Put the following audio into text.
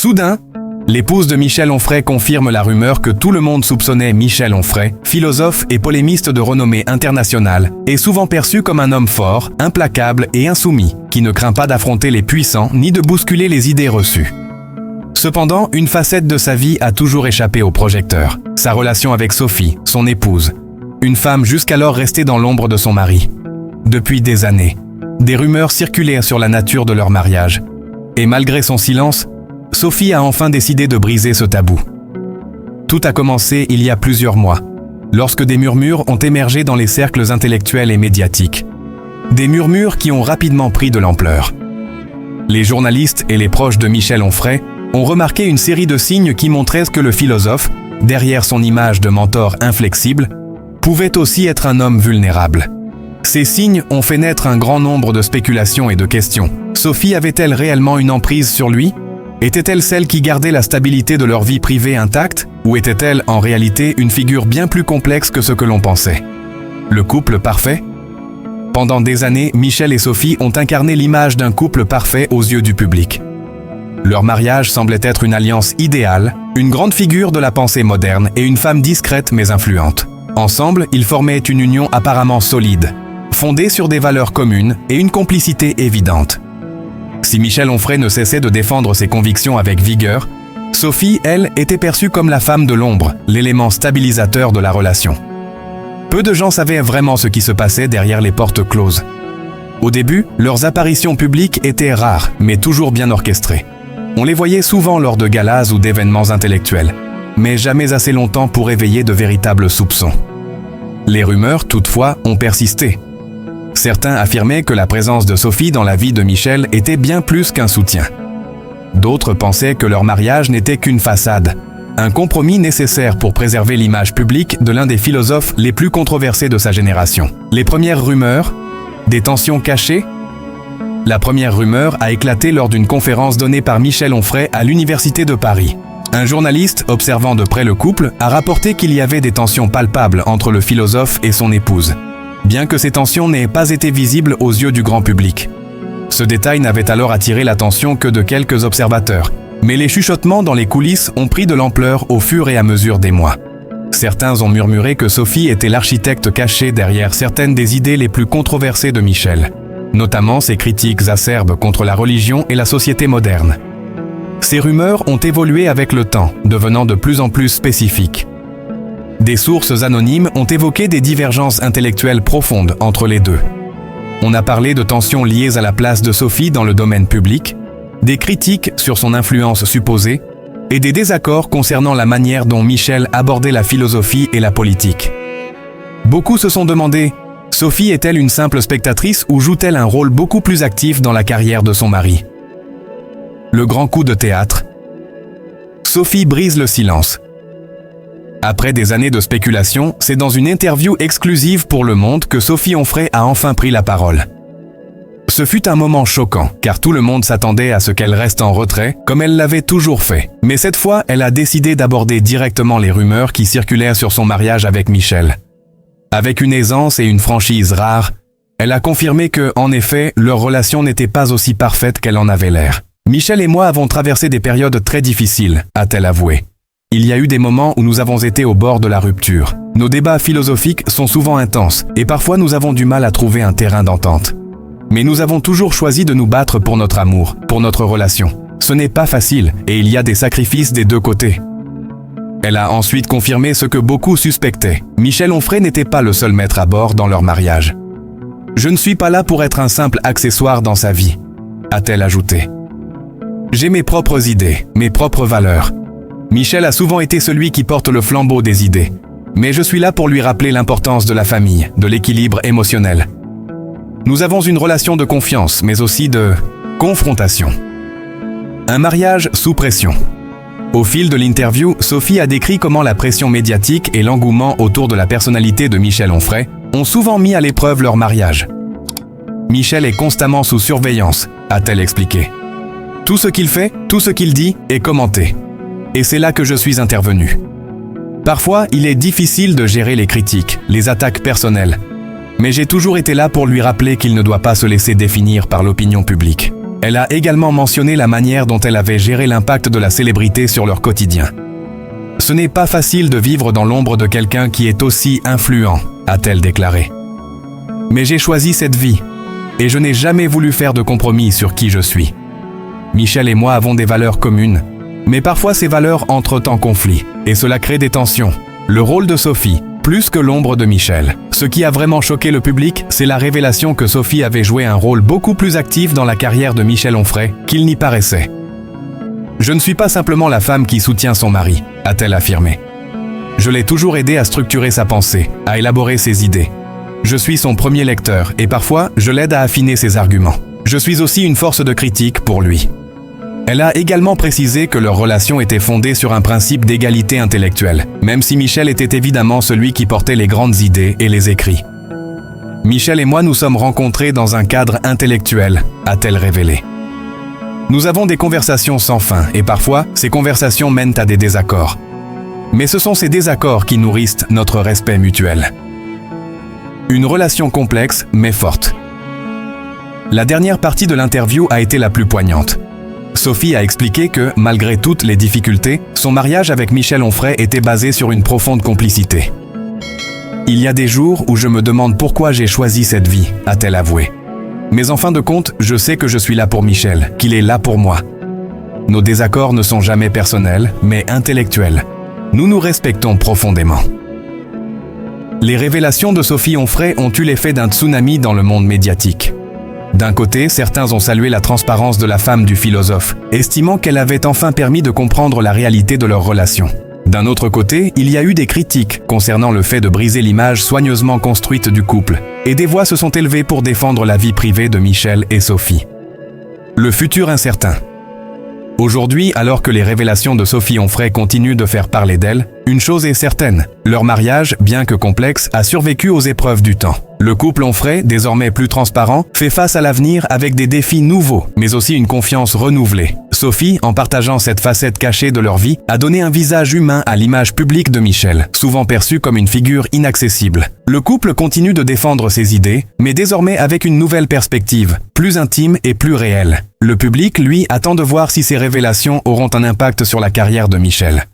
Soudain, l'épouse de Michel Onfray confirme la rumeur que tout le monde soupçonnait Michel Onfray, philosophe et polémiste de renommée internationale, est souvent perçu comme un homme fort, implacable et insoumis, qui ne craint pas d'affronter les puissants ni de bousculer les idées reçues. Cependant, une facette de sa vie a toujours échappé au projecteur, sa relation avec Sophie, son épouse, une femme jusqu'alors restée dans l'ombre de son mari. Depuis des années, des rumeurs circulaient sur la nature de leur mariage, et malgré son silence, Sophie a enfin décidé de briser ce tabou. Tout a commencé il y a plusieurs mois, lorsque des murmures ont émergé dans les cercles intellectuels et médiatiques. Des murmures qui ont rapidement pris de l'ampleur. Les journalistes et les proches de Michel Onfray ont remarqué une série de signes qui montraient que le philosophe, derrière son image de mentor inflexible, pouvait aussi être un homme vulnérable. Ces signes ont fait naître un grand nombre de spéculations et de questions. Sophie avait-elle réellement une emprise sur lui ? Était-elle celle qui gardait la stabilité de leur vie privée intacte, ou était-elle en réalité une figure bien plus complexe que ce que l'on pensait ? Le couple parfait ? Pendant des années, Michel et Sophie ont incarné l'image d'un couple parfait aux yeux du public. Leur mariage semblait être une alliance idéale, une grande figure de la pensée moderne et une femme discrète mais influente. Ensemble, ils formaient une union apparemment solide, fondée sur des valeurs communes et une complicité évidente. Si Michel Onfray ne cessait de défendre ses convictions avec vigueur, Sophie, elle, était perçue comme la femme de l'ombre, l'élément stabilisateur de la relation. Peu de gens savaient vraiment ce qui se passait derrière les portes closes. Au début, leurs apparitions publiques étaient rares, mais toujours bien orchestrées. On les voyait souvent lors de galas ou d'événements intellectuels, mais jamais assez longtemps pour éveiller de véritables soupçons. Les rumeurs, toutefois, ont persisté. Certains affirmaient que la présence de Sophie dans la vie de Michel était bien plus qu'un soutien. D'autres pensaient que leur mariage n'était qu'une façade, un compromis nécessaire pour préserver l'image publique de l'un des philosophes les plus controversés de sa génération. Les premières rumeurs, des tensions cachées. La première rumeur a éclaté lors d'une conférence donnée par Michel Onfray à l'Université de Paris. Un journaliste, observant de près le couple, a rapporté qu'il y avait des tensions palpables entre le philosophe et son épouse, bien que ces tensions n'aient pas été visibles aux yeux du grand public. Ce détail n'avait alors attiré l'attention que de quelques observateurs, mais les chuchotements dans les coulisses ont pris de l'ampleur au fur et à mesure des mois. Certains ont murmuré que Sophie était l'architecte caché derrière certaines des idées les plus controversées de Michel, notamment ses critiques acerbes contre la religion et la société moderne. Ces rumeurs ont évolué avec le temps, devenant de plus en plus spécifiques. Des sources anonymes ont évoqué des divergences intellectuelles profondes entre les deux. On a parlé de tensions liées à la place de Sophie dans le domaine public, des critiques sur son influence supposée et des désaccords concernant la manière dont Michel abordait la philosophie et la politique. Beaucoup se sont demandé, Sophie est-elle une simple spectatrice ou joue-t-elle un rôle beaucoup plus actif dans la carrière de son mari ? Le grand coup de théâtre. Sophie brise le silence. Après des années de spéculation, c'est dans une interview exclusive pour Le Monde que Sophie Onfray a enfin pris la parole. Ce fut un moment choquant, car tout le monde s'attendait à ce qu'elle reste en retrait, comme elle l'avait toujours fait. Mais cette fois, elle a décidé d'aborder directement les rumeurs qui circulèrent sur son mariage avec Michel. Avec une aisance et une franchise rares, elle a confirmé que, en effet, leur relation n'était pas aussi parfaite qu'elle en avait l'air. Michel et moi avons traversé des périodes très difficiles, a-t-elle avoué. Il y a eu des moments où nous avons été au bord de la rupture. Nos débats philosophiques sont souvent intenses et parfois nous avons du mal à trouver un terrain d'entente. Mais nous avons toujours choisi de nous battre pour notre amour, pour notre relation. Ce n'est pas facile et il y a des sacrifices des deux côtés. Elle a ensuite confirmé ce que beaucoup suspectaient. Michel Onfray n'était pas le seul maître à bord dans leur mariage. « Je ne suis pas là pour être un simple accessoire dans sa vie », a-t-elle ajouté. « J'ai mes propres idées, mes propres valeurs. Michel a souvent été celui qui porte le flambeau des idées. Mais je suis là pour lui rappeler l'importance de la famille, de l'équilibre émotionnel. Nous avons une relation de confiance, mais aussi de confrontation. Un mariage sous pression. Au fil de l'interview, Sophie a décrit comment la pression médiatique et l'engouement autour de la personnalité de Michel Onfray ont souvent mis à l'épreuve leur mariage. Michel est constamment sous surveillance, a-t-elle expliqué. Tout ce qu'il fait, tout ce qu'il dit est commenté. Et c'est là que je suis intervenu. Parfois, il est difficile de gérer les critiques, les attaques personnelles. Mais j'ai toujours été là pour lui rappeler qu'il ne doit pas se laisser définir par l'opinion publique. Elle a également mentionné la manière dont elle avait géré l'impact de la célébrité sur leur quotidien. « Ce n'est pas facile de vivre dans l'ombre de quelqu'un qui est aussi influent », a-t-elle déclaré. « Mais j'ai choisi cette vie, et je n'ai jamais voulu faire de compromis sur qui je suis. Michel et moi avons des valeurs communes, mais parfois ces valeurs entrent en conflit, et cela crée des tensions. Le rôle de Sophie, plus que l'ombre de Michel. Ce qui a vraiment choqué le public, c'est la révélation que Sophie avait joué un rôle beaucoup plus actif dans la carrière de Michel Onfray qu'il n'y paraissait. « Je ne suis pas simplement la femme qui soutient son mari », a-t-elle affirmé. « Je l'ai toujours aidé à structurer sa pensée, à élaborer ses idées. Je suis son premier lecteur et parfois, je l'aide à affiner ses arguments. Je suis aussi une force de critique pour lui. » Elle a également précisé que leur relation était fondée sur un principe d'égalité intellectuelle, même si Michel était évidemment celui qui portait les grandes idées et les écrits. « Michel et moi nous sommes rencontrés dans un cadre intellectuel », a-t-elle révélé. « Nous avons des conversations sans fin et parfois, ces conversations mènent à des désaccords. Mais ce sont ces désaccords qui nourrissent notre respect mutuel. » Une relation complexe mais forte. La dernière partie de l'interview a été la plus poignante. Sophie a expliqué que, malgré toutes les difficultés, son mariage avec Michel Onfray était basé sur une profonde complicité. « Il y a des jours où je me demande pourquoi j'ai choisi cette vie », a-t-elle avoué. « Mais en fin de compte, je sais que je suis là pour Michel, qu'il est là pour moi. Nos désaccords ne sont jamais personnels, mais intellectuels. Nous nous respectons profondément. » Les révélations de Sophie Onfray ont eu l'effet d'un tsunami dans le monde médiatique. D'un côté, certains ont salué la transparence de la femme du philosophe, estimant qu'elle avait enfin permis de comprendre la réalité de leur relation. D'un autre côté, il y a eu des critiques concernant le fait de briser l'image soigneusement construite du couple, et des voix se sont élevées pour défendre la vie privée de Michel et Sophie. Le futur incertain. Aujourd'hui, alors que les révélations de Sophie Onfray continuent de faire parler d'elle, une chose est certaine, leur mariage, bien que complexe, a survécu aux épreuves du temps. Le couple Onfray, désormais plus transparent, fait face à l'avenir avec des défis nouveaux, mais aussi une confiance renouvelée. Sophie, en partageant cette facette cachée de leur vie, a donné un visage humain à l'image publique de Michel, souvent perçu comme une figure inaccessible. Le couple continue de défendre ses idées, mais désormais avec une nouvelle perspective, plus intime et plus réelle. Le public, lui, attend de voir si ces révélations auront un impact sur la carrière de Michel.